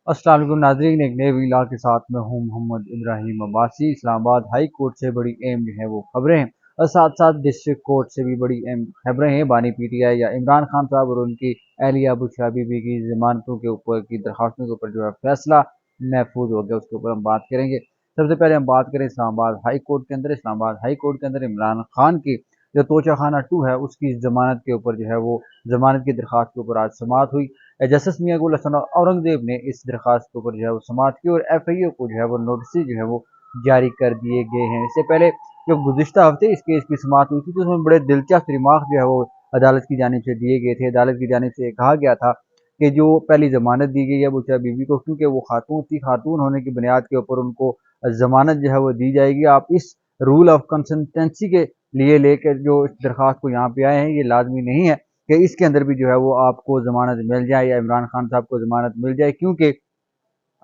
अस्सलाम वालेकुम नाज़रीन, एक नए व्लॉग के साथ मैं हूँ मोहम्मद इब्राहिम अब्बासी। इस्लामाबाद हाई कोर्ट से बड़ी अहम जो है वो खबरें हैं और साथ साथ डिस्ट्रिक्ट कोर्ट से भी बड़ी अहम खबरें हैं। बानी पीटीआई या इमरान खान साहब और उनकी अहलिया बुशरा बीबी की जमानतों के ऊपर की दरखास्तों के ऊपर जो है फैसला महफूज हो गया, उसके ऊपर हम बात करेंगे। सबसे पहले हम बात करें इस्लामाबाद हाई कोर्ट के अंदर। इस्लामाबाद हाई कोर्ट के अंदर इमरान खान की जो तोशा खाना 2 है उसकी जमानत के ऊपर जो है वो जमानत की दरखास्त के ऊपर आज समाअत हुई। जस्टिस मियां गुल हसन औरंगजेब ने इस दरखास्त के ऊपर जो है वो समाअत की और एफआईए को जो है वो नोटिस जो है वो जारी कर दिए गए हैं। इससे पहले जो गुज़िश्ता हफ्ते इस केस की समाअत हुई थी तो उसमें बड़े दिलचस्प रिमार्क जो है वो अदालत की जानिब से दिए गए थे। अदालत की जानिब से कहा गया था कि जो पहली जमानत दी गई है बुशरा बीबी को, क्योंकि वो खातून थी, खातून होने की बुनियाद के ऊपर उनको जमानत जो है वो दी जाएगी। आप इस रूल ऑफ कंसिस्टेंसी के लिए लेकर जो इस दरखास्त को यहाँ पे आए हैं, ये लाजमी नहीं है कि इसके अंदर भी जो है वो आपको ज़मानत मिल जाए या इमरान खान साहब को ज़मानत मिल जाए, क्योंकि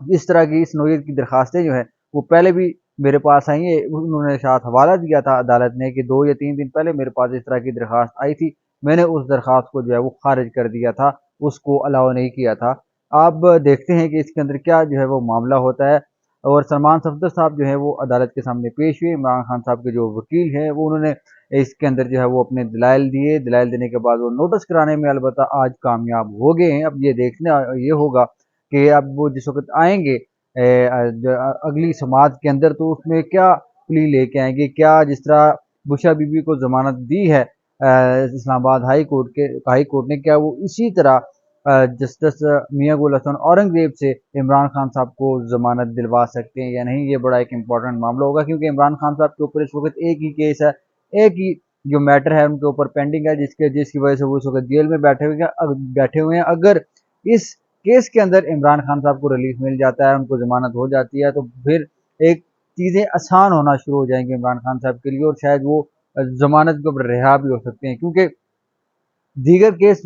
इस तरह की इस नोयत की दरखास्तें जो है वो पहले भी मेरे पास आई है। उन्होंने साथ हवाला दिया था अदालत ने कि 2 या 3 दिन पहले मेरे पास इस तरह की दरखास्त आई थी, मैंने उस दरखास्त को जो है वो खारिज कर दिया था, उसको अलाउ नहीं किया था। अब देखते हैं कि इसके अंदर क्या जो है वो मामला होता है। और सलमान सफदर साहब जो है वो अदालत के सामने पेश हुए। इमरान खान साहब के जो वकील हैं वो उन्होंने इसके अंदर जो है वो अपने दलाइल दिए। दलाइल देने के बाद वो नोटिस कराने में अलबत्ता आज कामयाब हो गए हैं। अब ये देखना ये होगा कि अब वो जिस वक्त आएंगे अगली समात के अंदर तो उसमें क्या प्ली लेके आएंगे, क्या जिस तरह बुशरा बीबी को जमानत दी है इस्लामाबाद हाई कोर्ट ने, क्या वो इसी तरह जस्टिस मियां गुल हसन औरंगजेब से इमरान खान साहब को जमानत दिलवा सकते हैं या नहीं। ये बड़ा एक इंपॉर्टेंट मामला होगा, क्योंकि इमरान खान साहब के ऊपर इस वक्त एक ही केस है, एक ही जो मैटर है उनके ऊपर पेंडिंग है, जिसकी वजह से वो इस वक्त जेल में बैठे हुए हैं। अगर इस केस के अंदर इमरान खान साहब को रिलीफ मिल जाता है, उनको जमानत हो जाती है, तो फिर एक चीज़ें आसान होना शुरू हो जाएंगी इमरान खान साहब के लिए और शायद वो जमानत के ऊपर रिहा भी हो सकते हैं, क्योंकि दीगर केस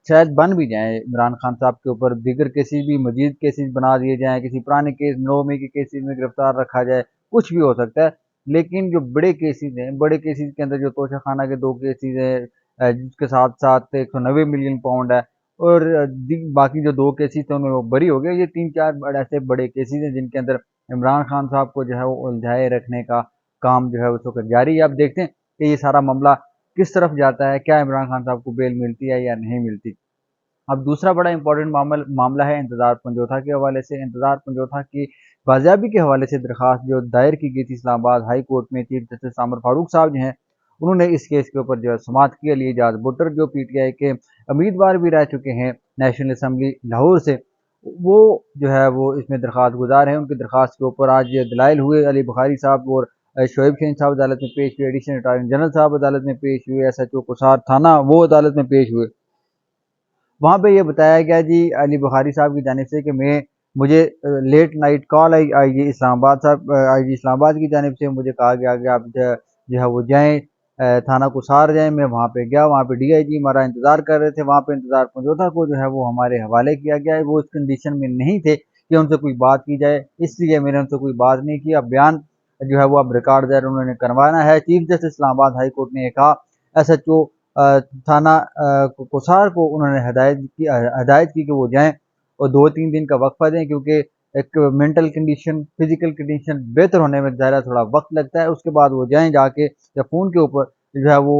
शायद बन भी जाएँ इमरान खान साहब के ऊपर, दीगर केसेस भी मजीद केसेस बना दिए जाएँ, किसी पुराने केस 9 मई के केसेस में गिरफ्तार रखा जाए, कुछ भी हो सकता है। लेकिन जो बड़े केसेस हैं, बड़े केसेस के अंदर जो तोशा खाना के 2 केसेस हैं, जिसके साथ-साथ 190 मिलियन पाउंड है और बाकी जो 2 केसेस थे उनमें वो बरी हो गए। ये 3-4 ऐसे बड़े केसेस हैं जिनके अंदर इमरान खान साहब को जो है वो उलझाए रखने का काम जो है उस वक़्त जारी है। अब देखते हैं कि ये सारा मामला किस तरफ जाता है, क्या इमरान खान साहब को बेल मिलती है या नहीं मिलती। अब दूसरा बड़ा इंपॉर्टेंट मामला है इंतजार पंजोथा के हवाले से। इंतजार पंजोथा की बाजियाबी के हवाले से दरखास्त जो दायर की गई थी इस्लामाबाद हाई कोर्ट में, चीफ जस्टिस सामर फारूक साहब जो हैं उन्होंने इस केस के ऊपर जो है समाअत की। अली एजाज भुट्टर जो पीटीआई के उम्मीदवार भी रह चुके हैं नेशनल असम्बली लाहौर से, वो जो है वो इसमें दरखास्त गुजार हैं। उनकी दरखास्त के ऊपर आज दलाइल हुए। अली बुखारी साहब और शोएब शेख साहब अदालत में पेश हुए। एडिशनल अटॉर्नी जनरल साहब अदालत में पेश हुए। एसएचओ कुसार थाना वो अदालत में पेश हुए। वहाँ पे ये बताया गया जी अली बुखारी साहब की जानिब से कि मुझे लेट नाइट कॉल आई जी इस्लामाबाद साहब आई जी इस्लामाबाद की जानिब से, मुझे कहा गया कि आप जो है वो जाएँ थाना कुसार जाएँ। मैं वहाँ पे गया, वहाँ पे डीआईजी हमारा इंतज़ार कर रहे थे। वहाँ पे इंतज़ार पंजोथा को जो है वो हमारे हवाले किया गया है। वो इस कंडीशन में नहीं थे कि उनसे कोई बात की जाए, इसलिए मैंने उनसे कोई बात नहीं की। अब बयान जो है वो अब रिकॉर्ड दायर उन्होंने करवाना है। Chief justice Islamabad high court ने कहा एसएचओ थाना कोसार को उन्होंने हदायत की कि वो जाएँ और 2-3 दिन का वक्फा दें, क्योंकि एक मेंटल कंडीशन, फिजिकल कंडीशन बेहतर होने में ज़ाहिर थोड़ा वक्त लगता है। उसके बाद वो जाएँ, जाके या फ़ोन के ऊपर जो है वो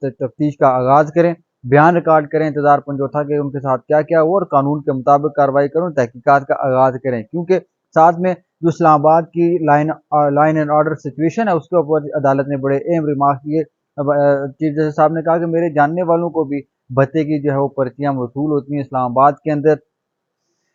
तफ्तीश का आगाज़ करें, बयान रिकॉर्ड करें इंतज़ार पंजोथा के, उनके साथ क्या क्या हुआ और कानून के मुताबिक कार्रवाई करें, तहकीकात का आगाज़ करें। क्योंकि साथ में जो इस्लामाबाद की लाइन एंड ऑर्डर सिचुएशन है उसके ऊपर अदालत ने बड़े अहम रिमार्क किए। चीफ जस्टिस साहब ने कहा कि मेरे जानने वालों को भी भत्ते की जो है वो पर्चियाँ वसूल होती हैं इस्लामाबाद के अंदर।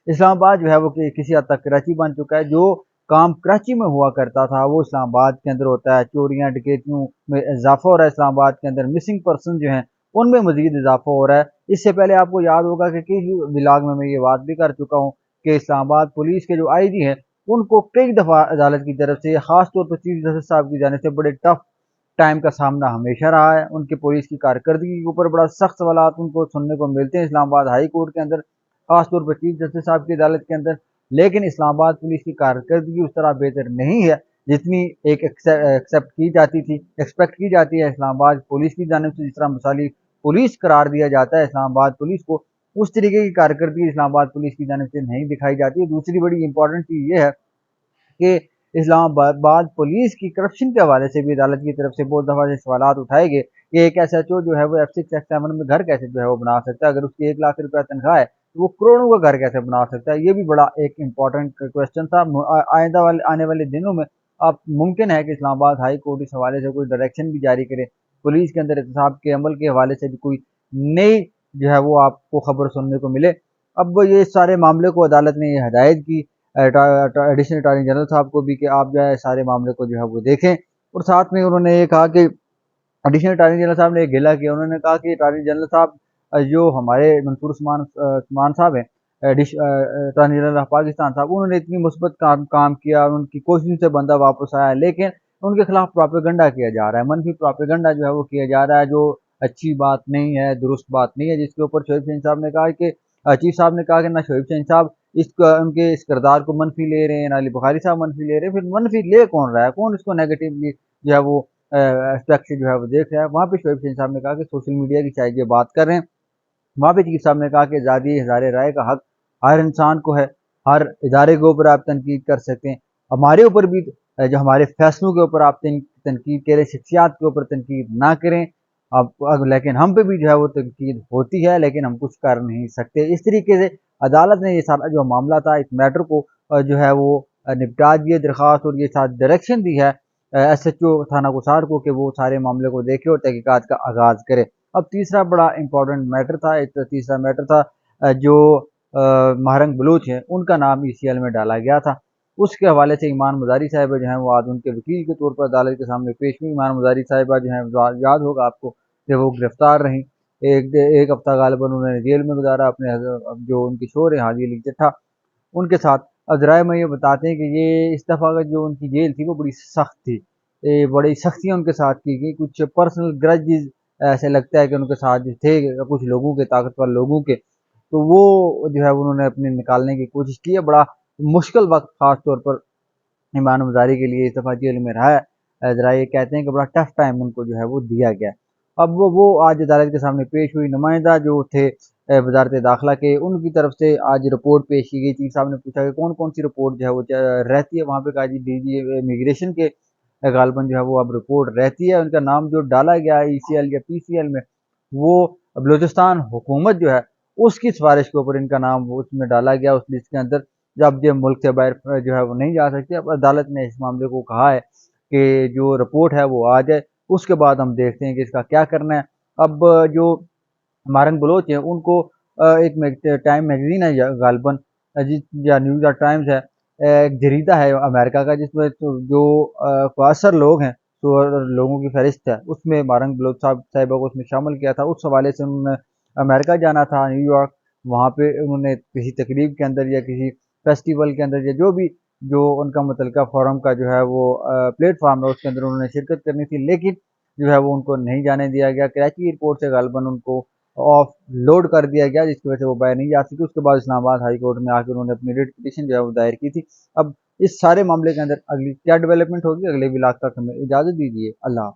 इस्लामाबाद जो है वो किसी हद तक कराची बन चुका है। जो काम कराची में हुआ करता था वो इस्लामाबाद के अंदर होता है। चोरियाँ डकैतियों में इजाफा हो रहा है इस्लामाबाद के अंदर। मिसिंग पर्सन जो हैं उनमें मजीद इजाफा हो रहा है। इससे पहले आपको याद होगा कि किसी व्लॉग में मैं ये बात भी कर चुका हूँ कि इस्लामाबाद पुलिस के जो आईजी हैं उनको कई दफ़ा अदालत की तरफ से, खास तौर पर चीफ जस्टिस साहब की जाने से बड़े टफ टाइम का सामना हमेशा रहा है। उनकी पुलिस की कारकर्दगी के ऊपर बड़ा सख्त सवालात उनको सुनने को मिलते हैं इस्लामाबाद हाई कोर्ट के अंदर, खासतौर पर चीफ जस्टिस साहब की अदालत के अंदर। लेकिन इस्लामाबाद पुलिस की कारकर्दगी उस तरह बेहतर नहीं है जितनी एक एक्सपेक्ट की जाती है इस्लामाबाद पुलिस की जानिब से। जिस तरह मिसाली पुलिस करार दिया जाता है इस्लामाबाद पुलिस को, उस तरीके की कारकर्दगी इस्लामाबाद पुलिस की जानिब से नहीं दिखाई जाती। दूसरी बड़ी इंपॉर्टेंट चीज़ ये है कि इस्लामाबाद पुलिस की करप्शन के हवाले से भी अदालत की तरफ से बहुत दफ़ा से सवाल उठाए गए कि एक SHO जो है वो F6 F7 में घर कैसे जो है वो बना सकता है, अगर उसकी 1 लाख रुपया तनख्वाह है तो वो करोड़ों का घर कैसे बना सकता है। ये भी बड़ा एक इम्पॉर्टेंट क्वेश्चन था। आइंदा वाले आने वाले दिनों में अब मुमकिन है कि इस्लामाबाद हाई कोर्ट इस हवाले से कोई डायरेक्शन भी जारी करे, पुलिस के अंदर एहतसाब के अमल के हवाले से भी कोई नई जो है वो आपको खबर सुनने को मिले। अब ये सारे मामले को अदालत ने ये हदायत की एडिशनल अटॉर्नी जनरल साहब को भी कि आप जो है सारे मामले को जो है वो देखें, और साथ में उन्होंने ये कहा कि एडिशनल अटॉर्नी जनरल साहब ने एक गिला किया। उन्होंने कहा कि अटॉर्नी जनरल साहब जो हमारे मंसूर उस्मान साहब हैं, अटॉर्नी जनरल ऑफ पाकिस्तान साहब, उन्होंने इतनी मुस्बत काम किया, उनकी कोशिशों से बंदा वापस आया, लेकिन उनके खिलाफ प्रोपेगेंडा किया जा रहा है, मनफी प्रोपेगेंडा जो है वो किया जा रहा है, जो अच्छी बात नहीं है, दुरुस्त बात नहीं है, जिसके ऊपर शोएब शहीन साहब ने कहा कि चीफ साहब ने कहा कि ना शोएब शहीन साहब उनके इस किरदार को मनफी ले रहे हैं, ना अली बुखारी साहब मनफी ले रहे हैं, फिर मनफी ले कौन रहा है, कौन इसको नेगेटिवली जो है वो एस्पेक्ट से जो है वो देख रहा है। वहाँ पे शोएब शहीन साहब ने कहा कि सोशल मीडिया की शायद ये बात कर रहे हैं। वहाँ पे चीफ साहब ने कहा कि आज़ादी इज़हार राय का हक हर इंसान को है, हर इदारे के ऊपर आप तनकीद कर सकते हैं, हमारे ऊपर भी जो हमारे फैसलों के ऊपर आप तनकीद करें, शख्सियात के ऊपर तनकीद ना करें आप, लेकिन हम पे भी जो है वो तनकीद होती है, लेकिन हम कुछ कर नहीं सकते। इस तरीके से अदालत ने ये सारा जो मामला था, इस मैटर को जो है वो निपटा दिए दरख्वास्त, और ये साथ डायरेक्शन दी है SHO थाना कुसार को कि वो सारे मामले को देखे और तहकीकात का आगाज़ करे। अब तीसरा बड़ा इंपॉर्टेंट मैटर था, एक तीसरा मैटर था जो महारंग बलूच हैं उनका नाम ECL में डाला गया था। उसके हवाले से ईमान मज़ारी साहिबा जो हैं वो आज उनके वकील के तौर पर अदालत के सामने पेश हुई। ईमान मज़ारी साहिबा जो हैं याद होगा आपको कि वो गिरफ्तार रहीं, एक हफ्ता गालिबन उन्होंने जेल में गुजारा। अपने जो उनके शोहर हैं हाजी अली चट्ठा, उनके साथ अजराय में ये बताते हैं कि ये इस दफ़ा का जो उनकी जेल थी वो बड़ी सख्त थी, बड़ी सख्तियाँ उनके साथ की गई, कुछ पर्सनल ग्रजेस ऐसे लगता है कि उनके साथ जो थे कुछ लोगों के, ताकतवर लोगों के, तो वो जो है उन्होंने अपने निकालने की कोशिश की है। बड़ा मुश्किल वक्त खास तौर पर ईमान मज़ारी के लिए इस दफ़ा जेल में रहा है। ज़रा ये कहते हैं कि बड़ा टफ टाइम उनको जो है वो दिया गया। अब वो आज अदालत के सामने पेश हुई। नुमाइंदा जो थे वजारत दाखिला के, उनकी तरफ से आज रिपोर्ट पेश की गई। चीफ साहब ने पूछा कि कौन कौन सी रिपोर्ट जो है वो रहती है वहाँ पे। कहा जी DG इमिग्रेशन के गालबन जो है वो अब रिपोर्ट रहती है। उनका नाम जो डाला गया ECL या PCL में, वो बलूचिस्तान हुकूमत जो है उसकी सिफारिश के ऊपर इनका नाम वो उसमें डाला गया, उस लिस्ट के अंदर। जब ये मुल्क से बाहर जो है वो नहीं जा सकते। अब अदालत ने इस मामले को कहा है कि जो रिपोर्ट है वो आ जाए, उसके बाद हम देखते हैं कि इसका क्या करना है। अब जो मारंग बलोच है उनको एक टाइम मैगजीन है गालबन या न्यूयॉर्क टाइम्स है, एक जरीदा है अमेरिका का, जिसमें जो अक्सर लोग हैं तो लोगों की फहरिस्त है, उसमें मारंग बलोच साहिबा को उसमें शामिल किया था। उस हवाले से उन्होंने अमेरिका जाना था, न्यूयॉर्क, वहाँ पे उन्होंने किसी तकरीब के अंदर या किसी फेस्टिवल के अंदर या जो भी जो उनका मुतलका फोरम का जो है वो प्लेटफॉर्म है उसके अंदर उन्होंने शिरकत करनी थी, लेकिन जो है वो उनको नहीं जाने दिया गया। कराची एयरपोर्ट से गालबन उनको ऑफ लोड कर दिया गया, जिसकी वजह से वो बाहर नहीं जा सकी। उसके बाद इस्लामाबाद हाई कोर्ट में आकर उन्होंने अपनी रिट पिटीशन जो है वो दायर की थी। अब इस सारे मामले के अंदर अगली क्या डेवलपमेंट होगी, अगले व्लॉग तक हमें इजाज़त दीजिए। अल्लाह।